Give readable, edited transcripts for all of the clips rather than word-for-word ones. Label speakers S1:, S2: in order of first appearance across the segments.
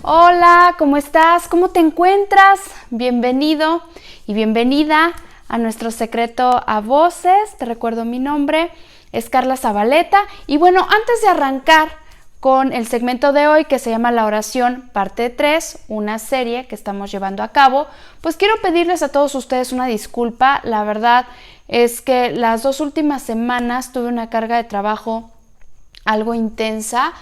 S1: Hola, ¿cómo estás? ¿Cómo te encuentras? Bienvenido y bienvenida a nuestro secreto a voces. Te recuerdo mi nombre, es Carla Zabaleta. Y bueno, antes de arrancar con el segmento de hoy que se llama La Oración parte 3, una serie que estamos llevando a cabo, pues quiero pedirles a todos ustedes una disculpa. La verdad es que las 2 últimas semanas tuve una carga de trabajo algo intensa,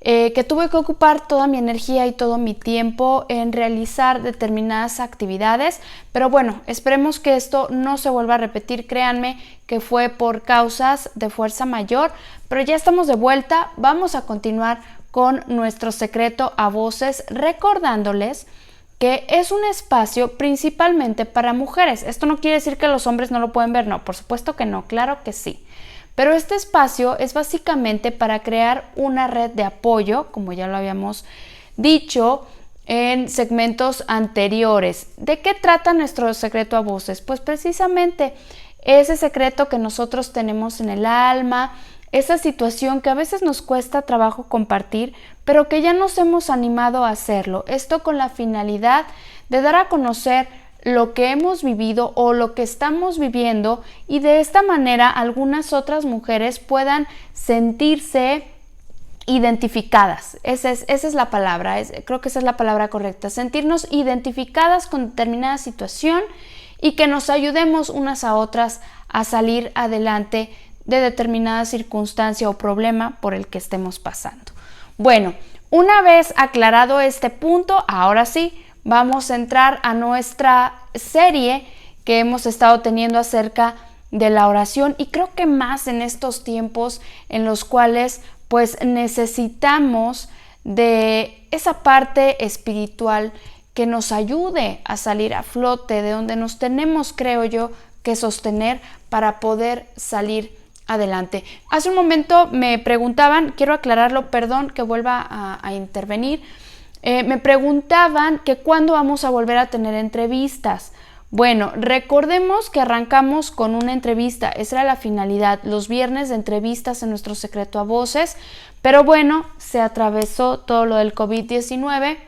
S1: que tuve que ocupar toda mi energía y todo mi tiempo en realizar determinadas actividades, pero bueno, esperemos que esto no se vuelva a repetir. Créanme que fue por causas de fuerza mayor, pero ya estamos de vuelta. Vamos a continuar con nuestro secreto a voces, recordándoles que es un espacio principalmente para mujeres. Esto no quiere decir que los hombres no lo pueden ver, no, por supuesto que no, claro que sí. Pero este espacio es básicamente para crear una red de apoyo, como ya lo habíamos dicho en segmentos anteriores. ¿De qué trata nuestro secreto a voces? Pues precisamente ese secreto que nosotros tenemos en el alma, esa situación que a veces nos cuesta trabajo compartir, pero que ya nos hemos animado a hacerlo. Esto con la finalidad de dar a conocer lo que hemos vivido o lo que estamos viviendo, y de esta manera algunas otras mujeres puedan sentirse identificadas. Esa es la palabra, creo que esa es la palabra correcta, sentirnos identificadas con determinada situación y que nos ayudemos unas a otras a salir adelante de determinada circunstancia o problema por el que estemos pasando. Bueno, una vez aclarado este punto, ahora sí, vamos a entrar a nuestra serie que hemos estado teniendo acerca de la oración, y creo que más en estos tiempos en los cuales pues necesitamos de esa parte espiritual que nos ayude a salir a flote, de donde nos tenemos, creo yo, que sostener para poder salir adelante. Hace un momento me preguntaban, quiero aclararlo, perdón que vuelva a intervenir, me preguntaban que cuándo vamos a volver a tener entrevistas. Bueno, recordemos que arrancamos con una entrevista, esa era la finalidad, los viernes de entrevistas en nuestro secreto a voces, pero bueno, se atravesó todo lo del COVID-19,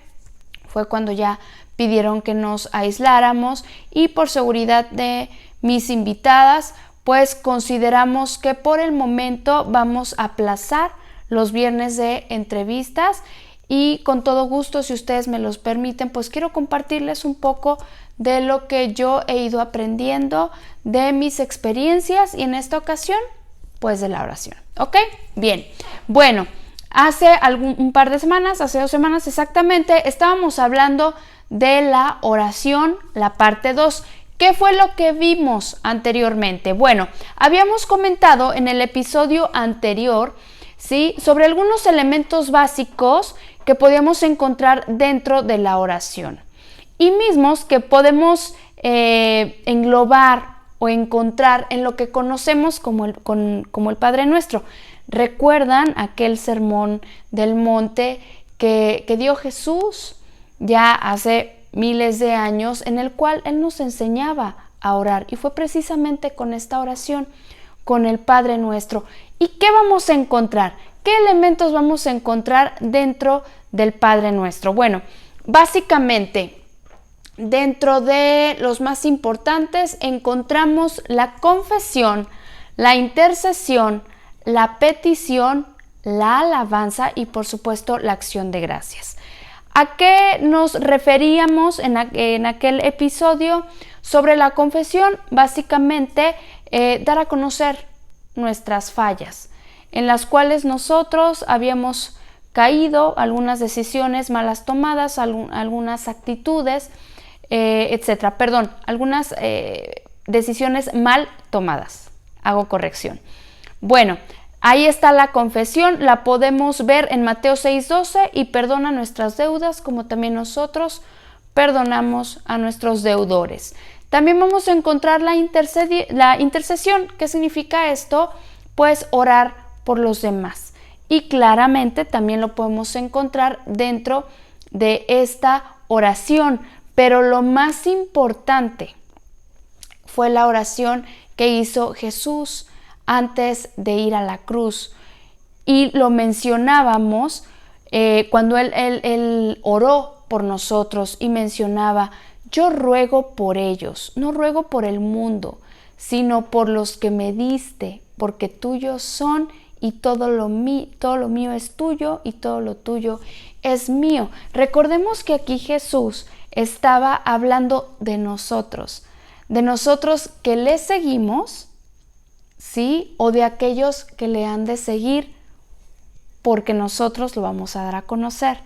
S1: fue cuando ya pidieron que nos aisláramos, y por seguridad de mis invitadas, pues consideramos que por el momento vamos a aplazar los viernes de entrevistas. Y con todo gusto, si ustedes me los permiten, pues quiero compartirles un poco de lo que yo he ido aprendiendo, de mis experiencias, y en esta ocasión, pues de la oración. ¿Ok? Bien. Bueno, hace un par de semanas, hace 2 semanas exactamente, estábamos hablando de la oración, la parte 2. ¿Qué fue lo que vimos anteriormente? Bueno, habíamos comentado en el episodio anterior, ¿sí?, sobre algunos elementos básicos que podíamos encontrar dentro de la oración, y mismos que podemos englobar o encontrar en lo que conocemos como el Padre Nuestro. ¿Recuerdan aquel sermón del monte que dio Jesús ya hace miles de años, en el cual Él nos enseñaba a orar? Y fue precisamente con esta oración, con el Padre Nuestro. ¿Y qué vamos a encontrar? ¿Qué elementos vamos a encontrar dentro del Padre Nuestro? Bueno, básicamente, dentro de los más importantes encontramos la confesión, la intercesión, la petición, la alabanza y por supuesto la acción de gracias. ¿A qué nos referíamos en aquel episodio? Sobre la confesión, básicamente dar a conocer nuestras fallas, en las cuales nosotros habíamos caído, algunas decisiones malas tomadas, algunas actitudes, etcétera. Perdón, algunas decisiones mal tomadas. Hago corrección. Bueno, ahí está la confesión, la podemos ver en Mateo 6:12, y perdona nuestras deudas como también nosotros perdonamos a nuestros deudores. También vamos a encontrar la intercesión. ¿Qué significa esto? Pues orar por los demás. Y claramente también lo podemos encontrar dentro de esta oración. Pero lo más importante fue la oración que hizo Jesús antes de ir a la cruz. Y lo mencionábamos cuando él oró por nosotros y mencionaba: yo ruego por ellos, no ruego por el mundo, sino por los que me diste, porque tuyos son y todo lo mío es tuyo y todo lo tuyo es mío. Recordemos que aquí Jesús estaba hablando de nosotros que le seguimos, ¿sí? O de aquellos que le han de seguir, porque nosotros lo vamos a dar a conocer,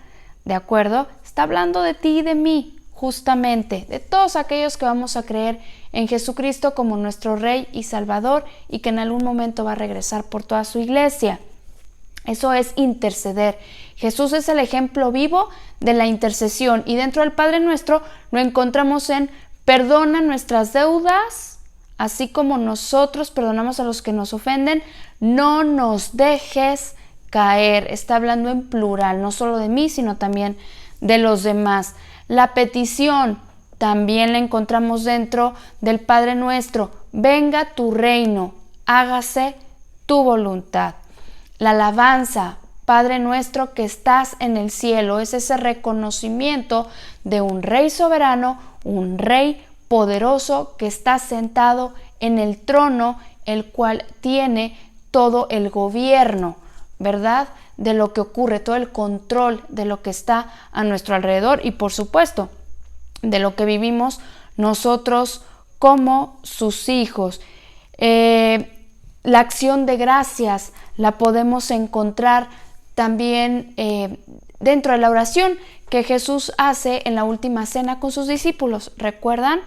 S1: ¿de acuerdo? Está hablando de ti y de mí, justamente, de todos aquellos que vamos a creer en Jesucristo como nuestro Rey y Salvador, y que en algún momento va a regresar por toda su iglesia. Eso es interceder. Jesús es el ejemplo vivo de la intercesión, y dentro del Padre Nuestro lo encontramos en: perdona nuestras deudas, así como nosotros perdonamos a los que nos ofenden, no nos dejes caer. Está hablando en plural, no solo de mí, sino también de los demás. La petición también la encontramos dentro del Padre Nuestro: venga tu reino, hágase tu voluntad. La alabanza: Padre nuestro que estás en el cielo, es ese reconocimiento de un Rey soberano, un Rey poderoso que está sentado en el trono, el cual tiene todo el gobierno, ¿verdad? De lo que ocurre, todo el control de lo que está a nuestro alrededor, y por supuesto de lo que vivimos nosotros como sus hijos. La acción de gracias la podemos encontrar también dentro de la oración que Jesús hace en la última cena con sus discípulos. ¿Recuerdan?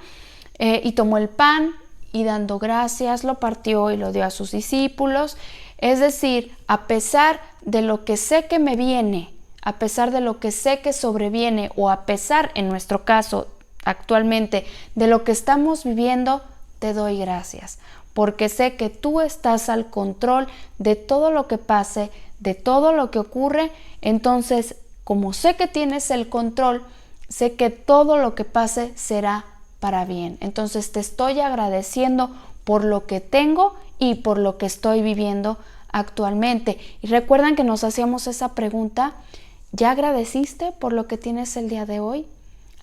S1: Y tomó el pan y, dando gracias, lo partió y lo dio a sus discípulos. Es decir, a pesar de lo que sé que me viene, a pesar de lo que sé que sobreviene, o a pesar, en nuestro caso actualmente, de lo que estamos viviendo, te doy gracias, porque sé que tú estás al control de todo lo que pase, de todo lo que ocurre. Entonces, como sé que tienes el control, sé que todo lo que pase será para bien. Entonces te estoy agradeciendo por lo que tengo y por lo que estoy viviendo actualmente. Y recuerdan que nos hacíamos esa pregunta: ¿ya agradeciste por lo que tienes el día de hoy?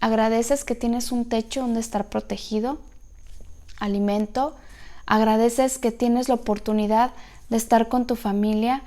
S1: ¿Agradeces que tienes un techo donde estar protegido? ¿Alimento? ¿Agradeces que tienes la oportunidad de estar con tu familia?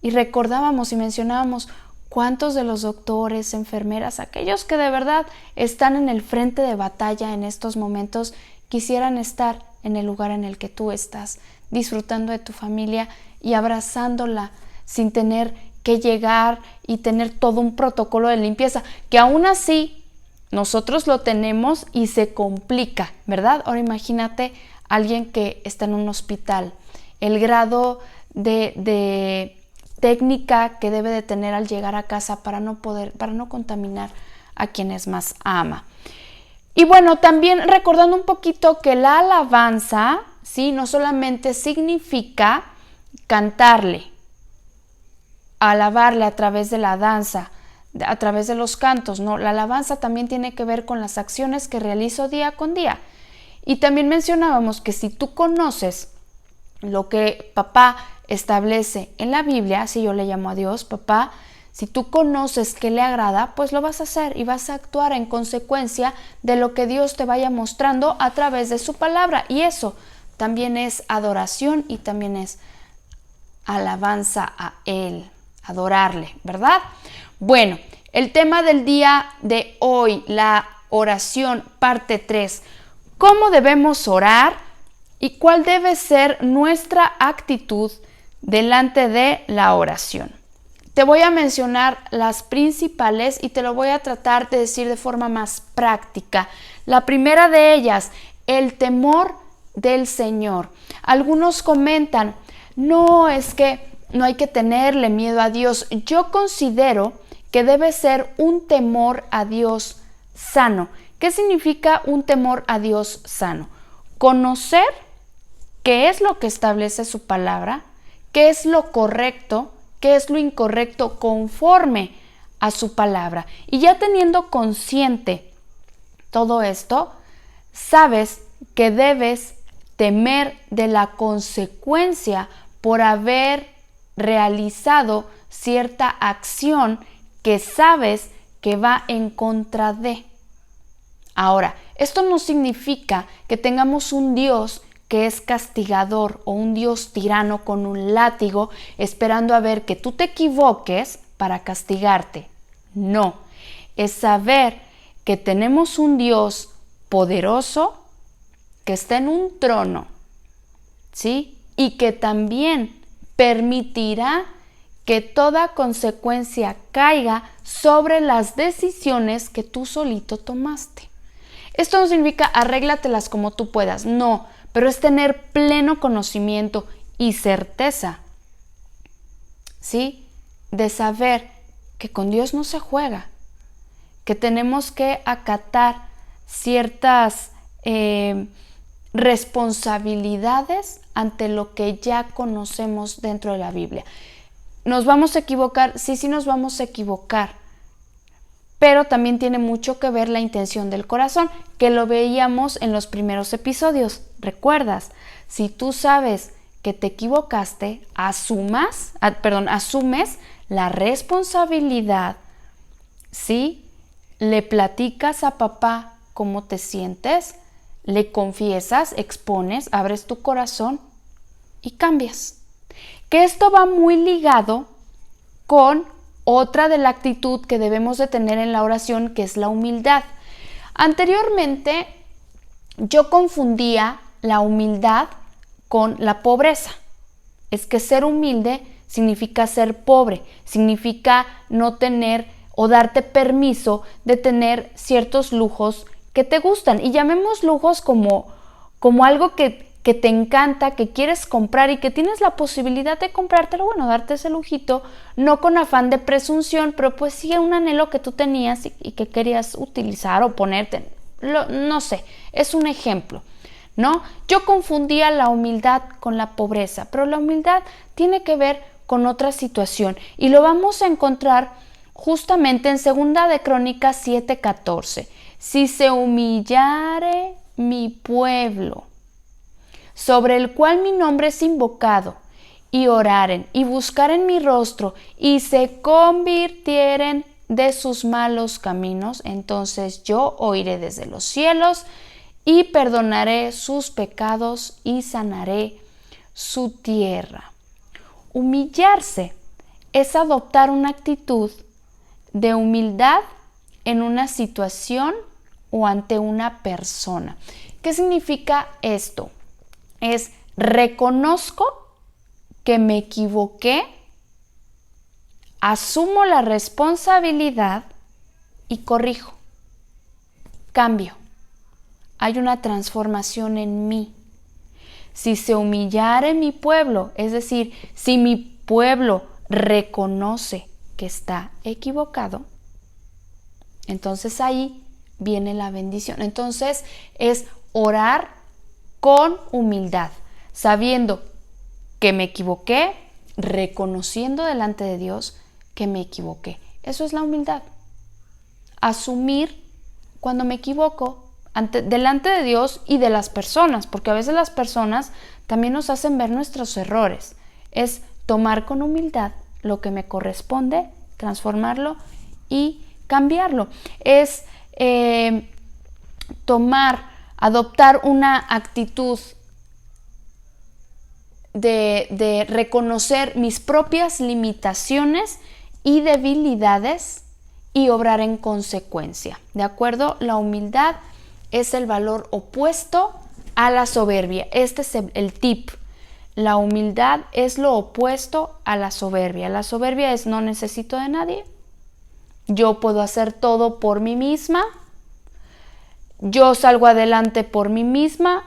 S1: Y recordábamos y mencionábamos cuántos de los doctores, enfermeras, aquellos que de verdad están en el frente de batalla en estos momentos, quisieran estar en el lugar en el que tú estás, disfrutando de tu familia y abrazándola sin tener que llegar y tener todo un protocolo de limpieza, que aún así nosotros lo tenemos y se complica, ¿verdad? Ahora imagínate alguien que está en un hospital, el grado de técnica que debe de tener al llegar a casa para no contaminar a quienes más ama. Y bueno, también recordando un poquito que la alabanza, ¿sí?, no solamente significa cantarle, alabarle a través de la danza, a través de los cantos, no, la alabanza también tiene que ver con las acciones que realizo día con día. Y también mencionábamos que si tú conoces lo que papá establece en la Biblia, así yo le llamo a Dios papá, si tú conoces qué le agrada, pues lo vas a hacer y vas a actuar en consecuencia de lo que Dios te vaya mostrando a través de su palabra. Y eso también es adoración y también es alabanza a Él, adorarle, ¿verdad? Bueno, el tema del día de hoy, la oración, parte 3. ¿Cómo debemos orar y cuál debe ser nuestra actitud delante de la oración? Te voy a mencionar las principales y te lo voy a tratar de decir de forma más práctica. La primera de ellas, el temor del Señor. Algunos comentan: no, es que no hay que tenerle miedo a Dios. Yo considero que debe ser un temor a Dios sano. ¿Qué significa un temor a Dios sano? Conocer qué es lo que establece su palabra, qué es lo correcto, qué es lo incorrecto conforme a su palabra. Y ya teniendo consciente todo esto, sabes que debes temer de la consecuencia por haber realizado cierta acción que sabes que va en contra de. Ahora, esto no significa que tengamos un Dios que es castigador o un Dios tirano con un látigo esperando a ver que tú te equivoques para castigarte. No, es saber que tenemos un Dios poderoso que está en un trono, ¿sí? Y que también permitirá que toda consecuencia caiga sobre las decisiones que tú solito tomaste. Esto no significa arréglatelas como tú puedas, no, pero es tener pleno conocimiento y certeza, ¿sí? De saber que con Dios no se juega, que tenemos que acatar ciertas responsabilidades ante lo que ya conocemos dentro de la Biblia. ¿Nos vamos a equivocar? Sí nos vamos a equivocar, pero también tiene mucho que ver la intención del corazón, que lo veíamos en los primeros episodios. ¿Recuerdas? Si tú sabes que te equivocaste, asumes la responsabilidad, ¿sí? Le platicas a papá cómo te sientes, le confiesas, expones, abres tu corazón y cambias. Que esto va muy ligado con otra de la actitud que debemos de tener en la oración, que es la humildad. Anteriormente yo confundía la humildad con la pobreza. Es que ser humilde significa ser pobre, significa no tener o darte permiso de tener ciertos lujos que te gustan. Y llamemos lujos como algo que te encanta, que quieres comprar y que tienes la posibilidad de comprártelo, bueno, darte ese lujito, no con afán de presunción, pero pues sí un anhelo que tú tenías y que querías utilizar o ponerte, no sé, es un ejemplo, ¿no? Yo confundía la humildad con la pobreza, pero la humildad tiene que ver con otra situación y lo vamos a encontrar justamente en 2 de Crónicas 7:14. Si se humillare mi pueblo, sobre el cual mi nombre es invocado, y oraren y buscaren mi rostro y se convirtieren de sus malos caminos, entonces yo oiré desde los cielos y perdonaré sus pecados y sanaré su tierra. Humillarse es adoptar una actitud de humildad en una situación o ante una persona. ¿Qué significa esto? Es reconozco que me equivoqué, asumo la responsabilidad y corrijo, cambio. Hay una transformación en mí. Si se humillare mi pueblo, es decir, si mi pueblo reconoce que está equivocado, entonces ahí viene la bendición. Entonces es orar con humildad, sabiendo que me equivoqué, reconociendo delante de Dios que me equivoqué. Eso es la humildad. Asumir cuando me equivoco delante de Dios y de las personas, porque a veces las personas también nos hacen ver nuestros errores. Es tomar con humildad lo que me corresponde, transformarlo y cambiarlo. Es adoptar una actitud de reconocer mis propias limitaciones y debilidades y obrar en consecuencia. ¿De acuerdo? La humildad es el valor opuesto a la soberbia. Este es el tip. La humildad es lo opuesto a la soberbia. La soberbia es no necesito de nadie. Yo puedo hacer todo por mí misma. Yo salgo adelante por mí misma.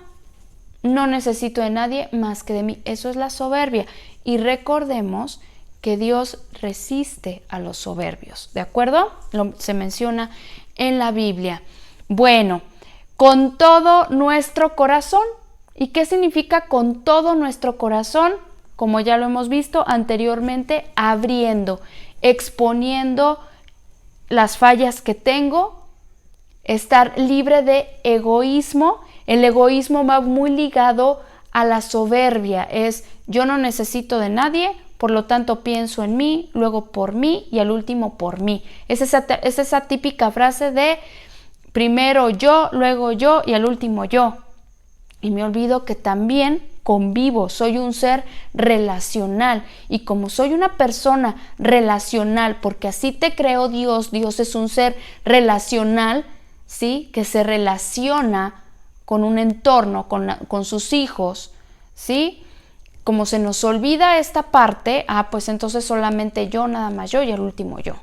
S1: No necesito de nadie más que de mí. Eso es la soberbia. Y recordemos que Dios resiste a los soberbios. ¿De acuerdo? Se menciona en la Biblia. Bueno, con todo nuestro corazón. ¿Y qué significa con todo nuestro corazón? Como ya lo hemos visto anteriormente, abriendo, exponiendo las fallas que tengo, estar libre de egoísmo. El egoísmo va muy ligado a la soberbia, es yo no necesito de nadie por lo tanto pienso en mí, luego por mí y al último por mí. Es esa típica frase de primero yo, luego yo y al último yo. Y me olvido que también convivo, soy un ser relacional, y como soy una persona relacional, porque así te creó Dios, Dios es un ser relacional, ¿sí? Que se relaciona con un entorno, con sus hijos, ¿sí? Como se nos olvida esta parte, pues entonces solamente yo, nada más yo y el último yo.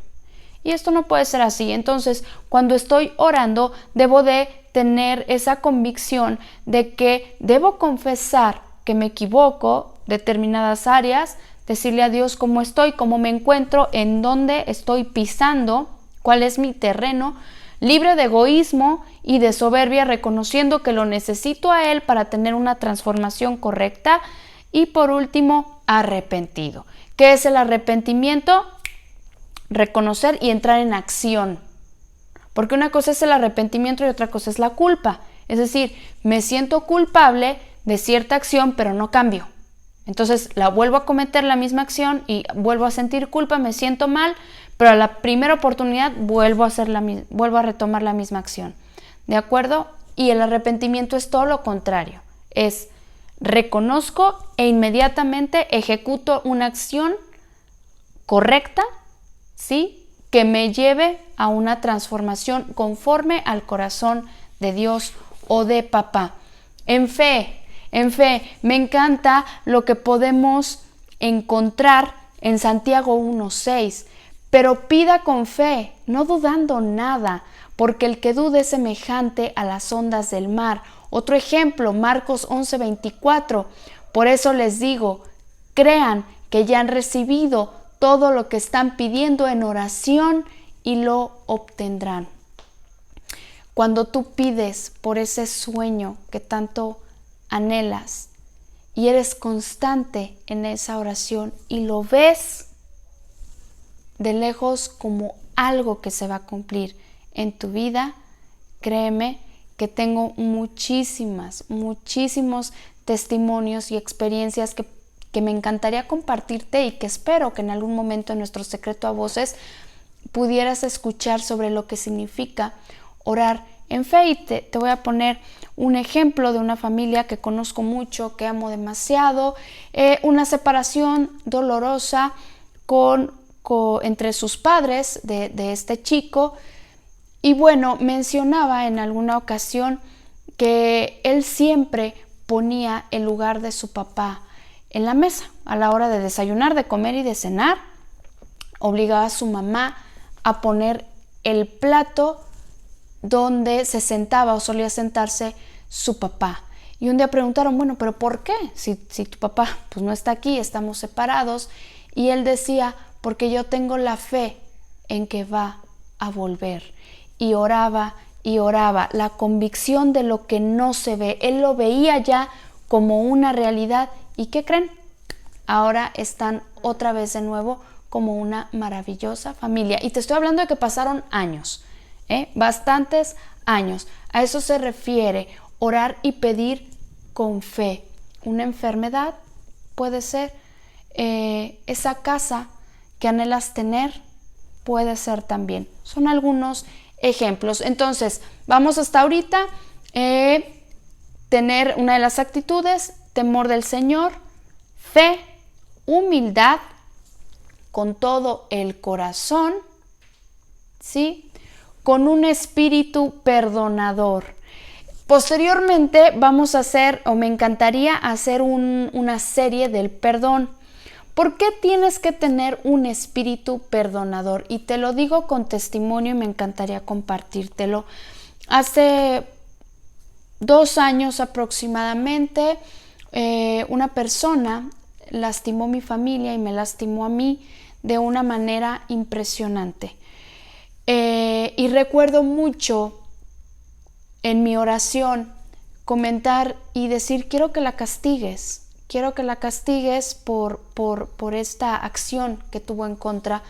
S1: Y esto no puede ser así. Entonces, cuando estoy orando, debo de tener esa convicción de que debo confesar que me equivoco en determinadas áreas, decirle a Dios cómo estoy, cómo me encuentro, en dónde estoy pisando, cuál es mi terreno, libre de egoísmo y de soberbia, reconociendo que lo necesito a Él para tener una transformación correcta. Y por último, arrepentido. ¿Qué es el arrepentimiento? Reconocer y entrar en acción. Porque una cosa es el arrepentimiento y otra cosa es la culpa. Es decir, me siento culpable de cierta acción, pero no cambio. Entonces la vuelvo a cometer la misma acción y vuelvo a sentir culpa, me siento mal, pero a la primera oportunidad vuelvo a retomar la misma acción. ¿De acuerdo? Y el arrepentimiento es todo lo contrario. Es reconozco e inmediatamente ejecuto una acción correcta, ¿sí? Que me lleve a una transformación conforme al corazón de Dios o de papá. En fe, me encanta lo que podemos encontrar en Santiago 1:6. Pero pida con fe, no dudando nada, porque el que dude es semejante a las ondas del mar. Otro ejemplo, Marcos 11:24. Por eso les digo, crean que ya han recibido todo lo que están pidiendo en oración y lo obtendrán. Cuando tú pides por ese sueño que tanto anhelas y eres constante en esa oración y lo ves de lejos como algo que se va a cumplir en tu vida, créeme que tengo muchísimos testimonios y experiencias que me encantaría compartirte y que espero que en algún momento en nuestro secreto a voces pudieras escuchar sobre lo que significa orar en fe. Y te voy a poner un ejemplo de una familia que conozco mucho, que amo demasiado, una separación dolorosa entre sus padres de este chico. Y bueno, mencionaba en alguna ocasión que él siempre ponía el lugar de su papá en la mesa a la hora de desayunar, de comer y de cenar. Obligaba a su mamá a poner el plato donde se sentaba o solía sentarse su papá. Y un día preguntaron, bueno, ¿pero por qué? Si tu papá pues no está aquí, estamos separados. Y él decía, porque yo tengo la fe en que va a volver. Y oraba, la convicción de lo que no se ve. Él lo veía ya como una realidad. ¿Y qué creen? Ahora están otra vez de nuevo como una maravillosa familia. Y te estoy hablando de que pasaron años, bastantes años. A eso se refiere orar y pedir con fe. Una enfermedad puede ser, esa casa que anhelas tener puede ser también. Son algunos ejemplos. Entonces, vamos hasta ahorita, tener una de las actitudes, temor del Señor, fe, humildad, con todo el corazón, ¿sí? Con un espíritu perdonador. Posteriormente vamos a hacer, o me encantaría hacer una serie del perdón. ¿Por qué tienes que tener un espíritu perdonador? Y te lo digo con testimonio y me encantaría compartírtelo. Hace 2 años aproximadamente, una persona lastimó mi familia y me lastimó a mí de una manera impresionante. Y recuerdo mucho en mi oración comentar y decir, quiero que la castigues por esta acción que tuvo en contra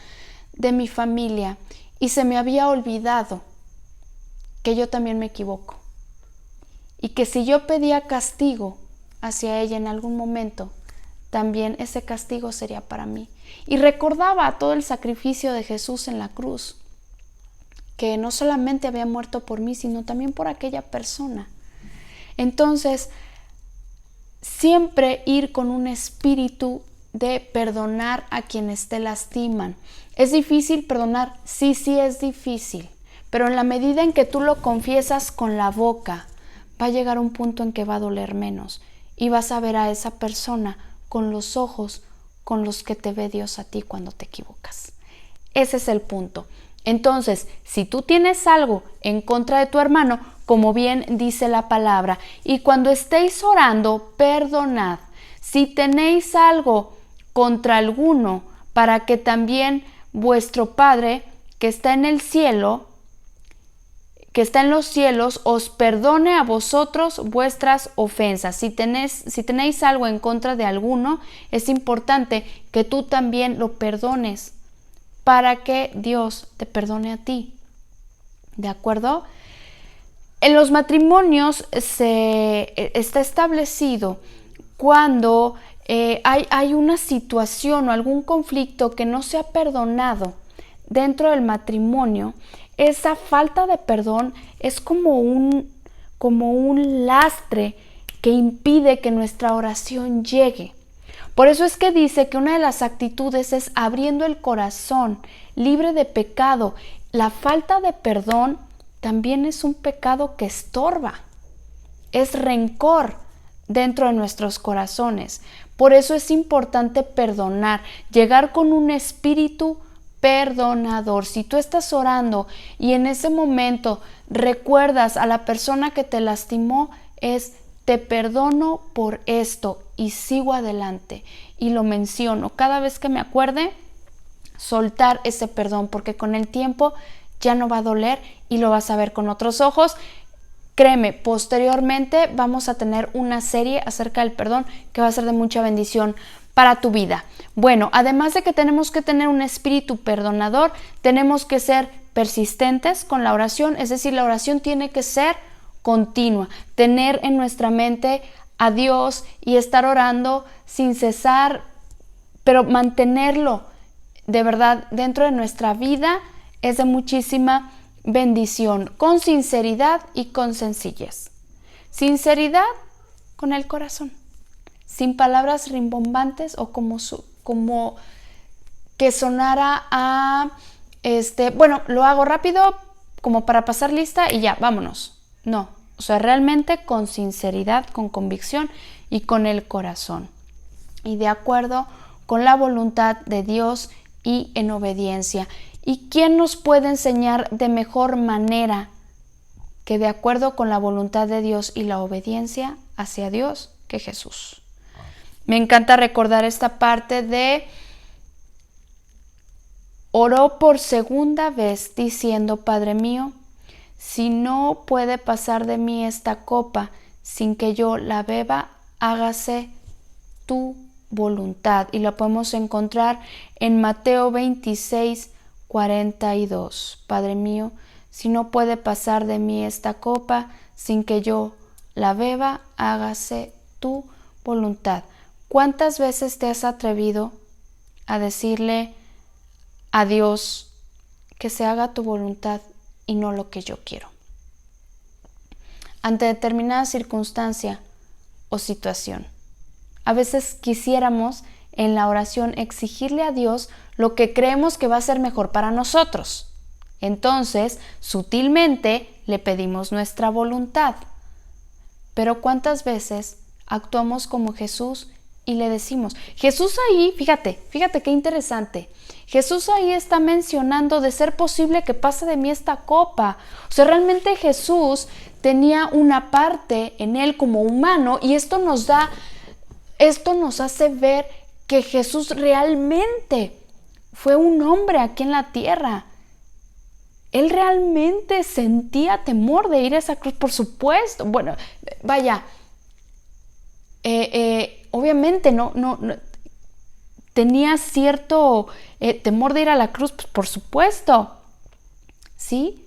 S1: de mi familia. Y se me había olvidado que yo también me equivoco y que si yo pedía castigo hacia ella en algún momento, también ese castigo sería para mí. Y recordaba todo el sacrificio de Jesús en la cruz, que no solamente había muerto por mí, sino también por aquella persona. Entonces, siempre ir con un espíritu de perdonar a quienes te lastiman. ¿Es difícil perdonar? Sí, sí es difícil, pero en la medida en que tú lo confiesas con la boca, va a llegar un punto en que va a doler menos y vas a ver a esa persona con los ojos con los que te ve Dios a ti cuando te equivocas. Ese es el punto. Entonces, si tú tienes algo en contra de tu hermano, como bien dice la palabra, y cuando estéis orando, perdonad. Si tenéis algo contra alguno, para que también vuestro Padre, que está en el cielo, que está en los cielos, os perdone a vosotros vuestras ofensas. Si tenéis algo en contra de alguno, es importante que tú también lo perdones, para que Dios te perdone a ti. ¿De acuerdo? En los matrimonios está establecido cuando hay una situación o algún conflicto que no se ha perdonado dentro del matrimonio. Esa falta de perdón es como un lastre que impide que nuestra oración llegue. Por eso es que dice que una de las actitudes es abriendo el corazón, libre de pecado. La falta de perdón también es un pecado que estorba, es rencor dentro de nuestros corazones. Por eso es importante perdonar, llegar con un espíritu perdonador. Si tú estás orando y en ese momento recuerdas a la persona que te lastimó, te perdono por esto y sigo adelante. Y lo menciono cada vez que me acuerde, soltar ese perdón, porque con el tiempo ya no va a doler y lo vas a ver con otros ojos. Créeme, posteriormente vamos a tener una serie acerca del perdón que va a ser de mucha bendición para tu vida. Bueno, además de que tenemos que tener un espíritu perdonador, tenemos que ser persistentes con la oración, es decir, la oración tiene que ser continua, tener en nuestra mente a Dios y estar orando sin cesar, pero mantenerlo de verdad dentro de nuestra vida es de muchísima bendición, con sinceridad y con sencillez. Sinceridad con el corazón, sin palabras rimbombantes o como que sonara a bueno, lo hago rápido como para pasar lista y ya, vámonos. No, o sea, realmente con sinceridad, con convicción y con el corazón. Y de acuerdo con la voluntad de Dios y en obediencia. ¿Y quién nos puede enseñar de mejor manera que de acuerdo con la voluntad de Dios y la obediencia hacia Dios que Jesús? Me encanta recordar esta parte de: oró por segunda vez diciendo: Padre mío, si no puede pasar de mí esta copa sin que yo la beba, hágase tu voluntad. Y lo podemos encontrar en Mateo 26:42. Padre mío, si no puede pasar de mí esta copa sin que yo la beba, hágase tu voluntad. ¿Cuántas veces te has atrevido a decirle a Dios que se haga tu voluntad y no lo que yo quiero? Ante determinada circunstancia o situación, a veces quisiéramos en la oración exigirle a Dios lo que creemos que va a ser mejor para nosotros. Entonces, sutilmente le pedimos nuestra voluntad. Pero ¿cuántas veces actuamos como Jesús y le decimos? Jesús ahí, fíjate qué interesante. Jesús ahí está mencionando de ser posible que pase de mí esta copa. O sea, realmente Jesús tenía una parte en él como humano y esto nos hace ver que Jesús realmente fue un hombre aquí en la tierra. Él realmente sentía temor de ir a esa cruz, por supuesto. Bueno, vaya, obviamente no tenía cierto temor de ir a la cruz, pues, por supuesto, ¿sí?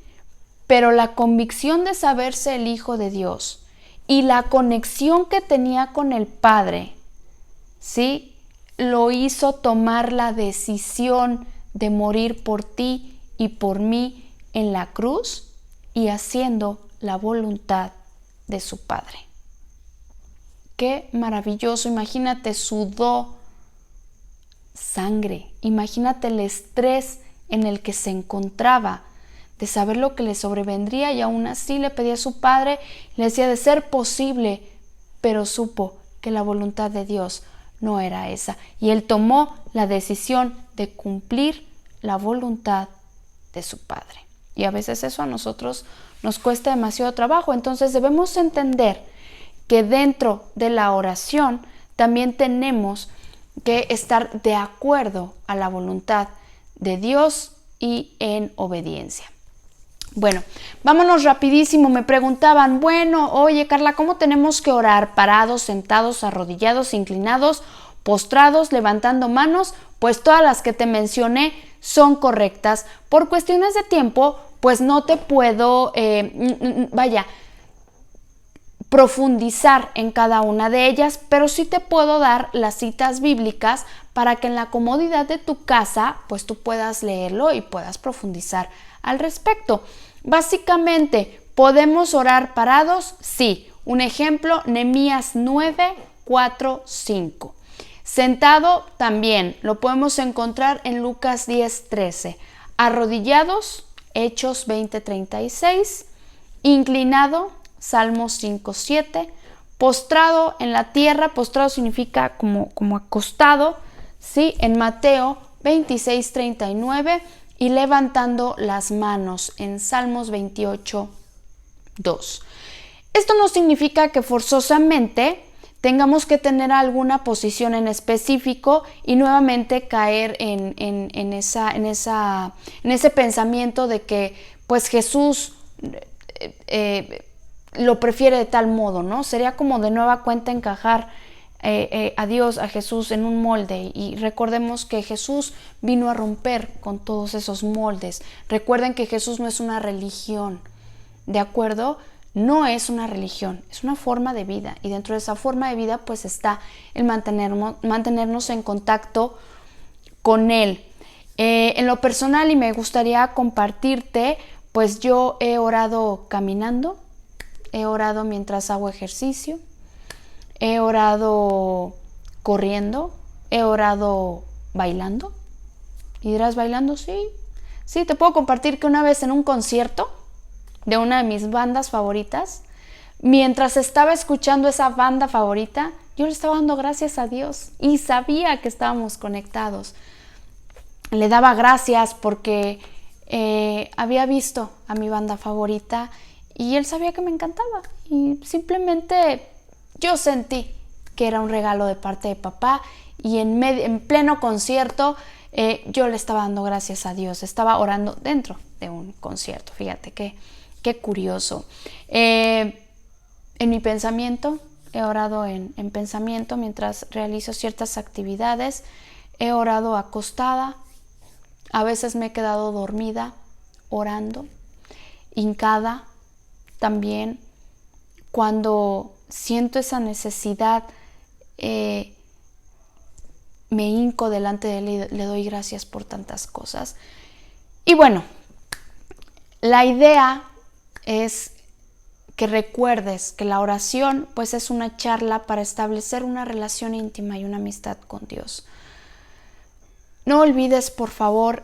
S1: Pero la convicción de saberse el Hijo de Dios y la conexión que tenía con el Padre, ¿sí? lo hizo tomar la decisión de morir por ti y por mí en la cruz y haciendo la voluntad de su Padre. Qué maravilloso. Imagínate, sudó sangre. Imagínate el estrés en el que se encontraba de saber lo que le sobrevendría, y aún así le pedía a su Padre, le decía de ser posible, pero supo que la voluntad de Dios no era esa. Y él tomó la decisión de cumplir la voluntad de su Padre. Y a veces eso a nosotros nos cuesta demasiado trabajo. Entonces debemos entender que dentro de la oración también tenemos que estar de acuerdo a la voluntad de Dios y en obediencia. Bueno, vámonos rapidísimo. Me preguntaban, bueno, oye Carla, ¿cómo tenemos que orar? ¿Parados, sentados, arrodillados, inclinados, postrados, levantando manos? Pues todas las que te mencioné son correctas. Por cuestiones de tiempo, pues no te puedo, profundizar en cada una de ellas, pero sí te puedo dar las citas bíblicas para que en la comodidad de tu casa, pues tú puedas leerlo y puedas profundizar al respecto. Básicamente, ¿podemos orar parados? Sí. Un ejemplo, Nehemías 9, 4, 5. Sentado también, lo podemos encontrar en Lucas 10, 13. Arrodillados, Hechos 20, 36. Inclinado, Salmos 5, 7. Postrado en la tierra, postrado significa como acostado, ¿sí? En Mateo 26, 39. Y levantando las manos en Salmos 28, 2. Esto no significa que forzosamente tengamos que tener alguna posición en específico y nuevamente caer en ese pensamiento de que pues Jesús lo prefiere de tal modo, ¿no? Sería como de nueva cuenta encajar a Dios, a Jesús en un molde, y recordemos que Jesús vino a romper con todos esos moldes. Recuerden que Jesús no es una religión, ¿de acuerdo? No es una religión, es una forma de vida, y dentro de esa forma de vida pues está el mantenernos en contacto con Él. En lo personal, y me gustaría compartirte, pues yo he orado caminando, he orado mientras hago ejercicio, he orado corriendo, he orado bailando. ¿Y dirás bailando? Sí. Sí, te puedo compartir que una vez en un concierto de una de mis bandas favoritas, mientras estaba escuchando esa banda favorita, yo le estaba dando gracias a Dios y sabía que estábamos conectados. Le daba gracias porque había visto a mi banda favorita y él sabía que me encantaba, y simplemente yo sentí que era un regalo de parte de papá, y en pleno concierto yo le estaba dando gracias a Dios. Estaba orando dentro de un concierto. Fíjate qué curioso. En mi pensamiento, he orado en pensamiento mientras realizo ciertas actividades. He orado acostada. A veces me he quedado dormida orando. Hincada también. Cuando siento esa necesidad, me hinco delante de él y le doy gracias por tantas cosas. Y bueno, la idea es que recuerdes que la oración pues es una charla para establecer una relación íntima y una amistad con Dios. No olvides, por favor,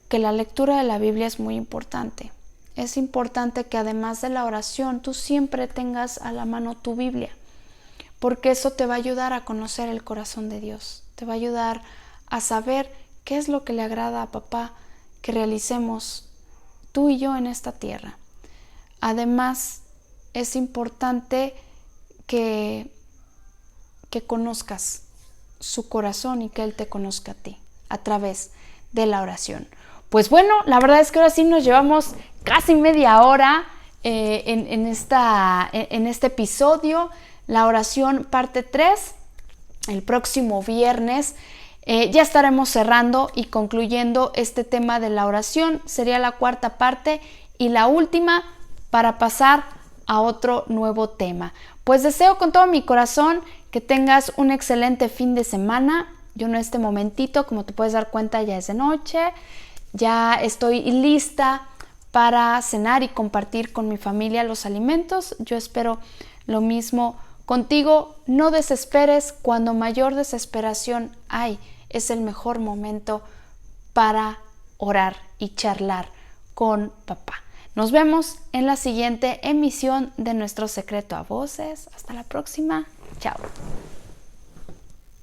S1: que la lectura de la Biblia es muy importante. Es importante que además de la oración tú siempre tengas a la mano tu Biblia, porque eso te va a ayudar a conocer el corazón de Dios, te va a ayudar a saber qué es lo que le agrada a papá que realicemos tú y yo en esta tierra. Además, es importante que conozcas su corazón y que Él te conozca a ti a través de la oración. Pues bueno, la verdad es que ahora sí nos llevamos casi media hora en este episodio. La oración parte 3, el próximo viernes ya estaremos cerrando y concluyendo este tema de la oración. Sería la cuarta parte y la última para pasar a otro nuevo tema. Pues deseo con todo mi corazón que tengas un excelente fin de semana. Yo en este momentito, como te puedes dar cuenta, ya es de noche, ya estoy lista para cenar y compartir con mi familia los alimentos. Yo espero lo mismo contigo. No desesperes, cuando mayor desesperación hay, es el mejor momento para orar y charlar con papá. Nos vemos en la siguiente emisión de nuestro Secreto a Voces. Hasta la próxima. Chao.